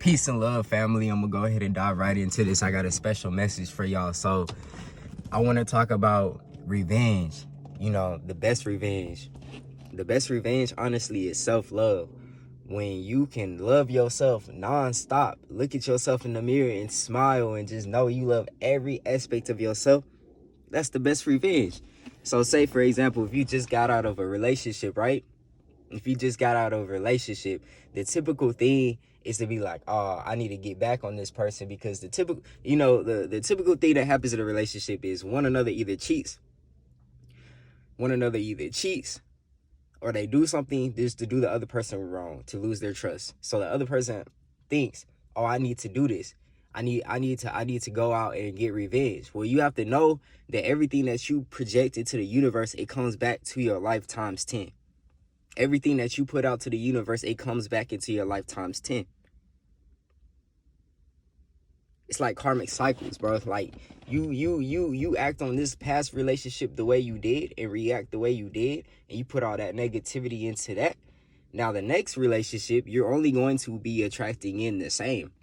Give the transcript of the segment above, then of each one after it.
Peace and love, family. I'm gonna go ahead and dive right into this. I got a special message for y'all. So I want to talk about revenge. You know, the best revenge. The best revenge, honestly, is self-love. When you can love yourself non-stop, look at yourself in the mirror and smile and just know you love every aspect of yourself, that's the best revenge. So say, for example, if you just got out of a relationship, right? If you just got out of a relationship, the typical thing is to be like, oh, I need to get back on this person, because the typical, the typical thing that happens in a relationship is one another either cheats or they do something just to do the other person wrong, to lose their trust. So the other person thinks, oh, I need to do this. I need to go out and get revenge. Well, you have to know that everything that you project into the universe, it comes back to your life times 10. Everything that you put out to the universe, it comes back into your life times 10. It's like karmic cycles, bro. Like you act on this past relationship the way you did and react the way you did, and you put all that negativity into that. Now the next relationship, you're only going to be attracting in the same.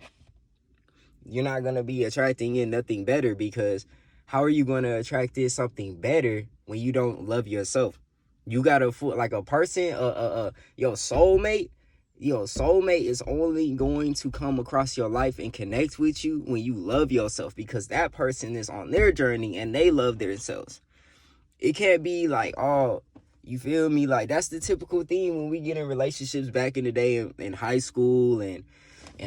You're not going to be attracting in nothing better, because how are you going to attract in something better when you don't love yourself? You gotta like a person, your soulmate is only going to come across your life and connect with you when you love yourself, because that person is on their journey and they love themselves. It can't be like, oh, you feel me? Like, that's the typical thing when we get in relationships back in the day in high school and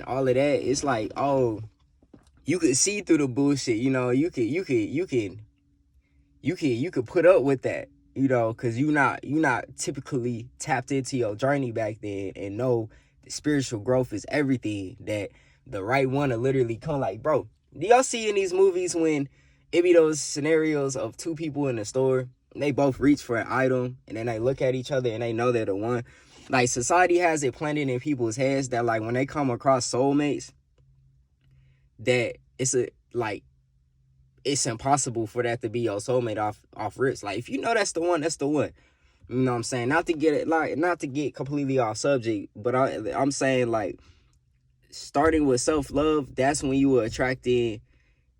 all of that. It's like, oh, you could see through the bullshit, you could put up with that. Because you're not typically tapped into your journey back then and know the spiritual growth is everything, that the right one to literally come. Like, bro, do y'all see in these movies when it be those scenarios of two people in the store and they both reach for an item and then they look at each other and they know they're the one? Like, society has it planted in people's heads that, like, when they come across soulmates, that it's impossible for that to be your soulmate off rips. Like, if you know that's the one, that's the one. You know what I'm saying? Not to get completely off subject, but I'm saying, like, starting with self-love, that's when you will attract in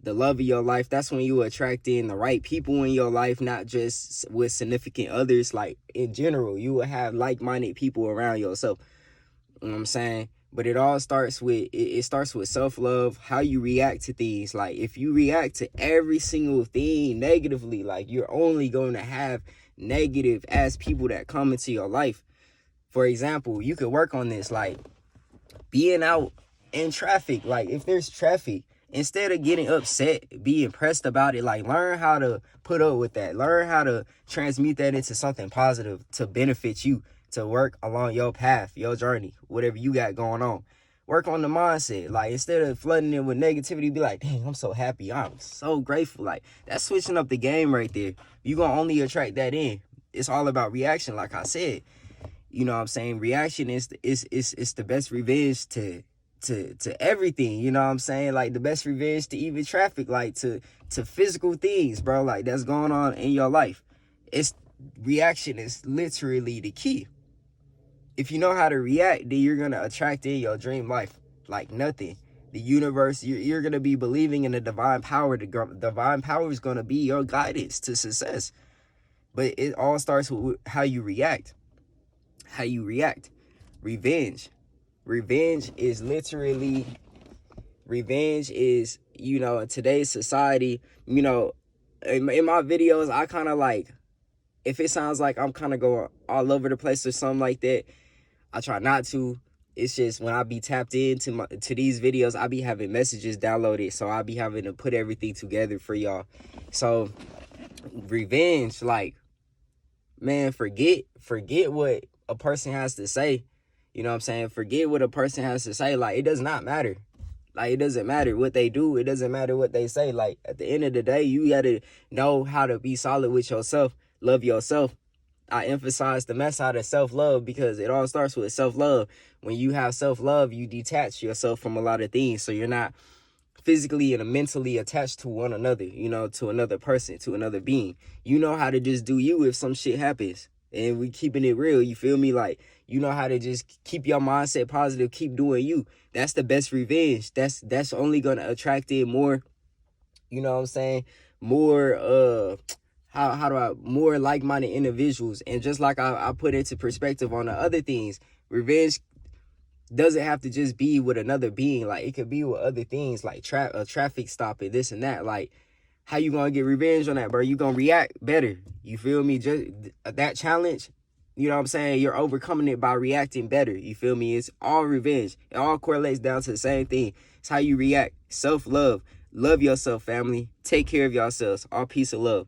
the love of your life. That's when you will attract in the right people in your life, not just with significant others. Like, in general, you will have like-minded people around yourself. You know what I'm saying? But it all starts with, it starts with self-love, how you react to things. Like, if you react to every single thing negatively, like, you're only going to have negative ass people that come into your life. For example, you could work on this, like, being out in traffic. Like, if there's traffic, instead of getting upset, be impressed about it. Like, learn how to put up with that. Learn how to transmute that into something positive to benefit you, to work along your path, your journey, whatever you got going on. Work on the mindset. Like, instead of flooding it with negativity, be like, dang, I'm so happy. I'm so grateful. Like, that's switching up the game right there. You're going to only attract that in. It's all about reaction, like I said. You know what I'm saying? Reaction is the best revenge to everything. You know what I'm saying? Like, the best revenge to even traffic, like to physical things, bro, like, that's going on in your life. Reaction is literally the key. If you know how to react, then you're going to attract in your dream life like nothing. The universe, you're going to be believing in the divine power. The divine power is going to be your guidance to success. But it all starts with how you react. How you react. Revenge is, in today's society, in my videos, I kind of like, if it sounds like I'm kind of going all over the place or something like that, I try not to. It's just when I be tapped into to these videos, I be having messages downloaded, so I be having to put everything together for y'all. So, revenge, like, man, forget what a person has to say. You know what I'm saying? Forget what a person has to say. Like, it does not matter. Like, it doesn't matter what they do. It doesn't matter what they say. Like, at the end of the day, you got to know how to be solid with yourself. Love yourself. I emphasize the mess out of self-love because it all starts with self-love. When you have self-love, you detach yourself from a lot of things. So you're not physically and mentally attached to one another, to another person, to another being. You know how to just do you if some shit happens. And we keeping it real, you feel me? Like, You know how to just keep your mindset positive, keep doing you. That's the best revenge. That's only gonna attract in more, you know what I'm saying, more how do I more like-minded individuals. And just like I put into perspective on the other things, revenge doesn't have to just be with another being. Like, it could be with other things, like a traffic stop and this and that. Like, how you gonna get revenge on that, bro? You gonna react better. You feel me? Just that challenge, you know what I'm saying? You're overcoming it by reacting better. You feel me? It's all revenge. It all correlates down to the same thing. It's how you react. Self-love. Love yourself, family. Take care of yourselves. All peace and love.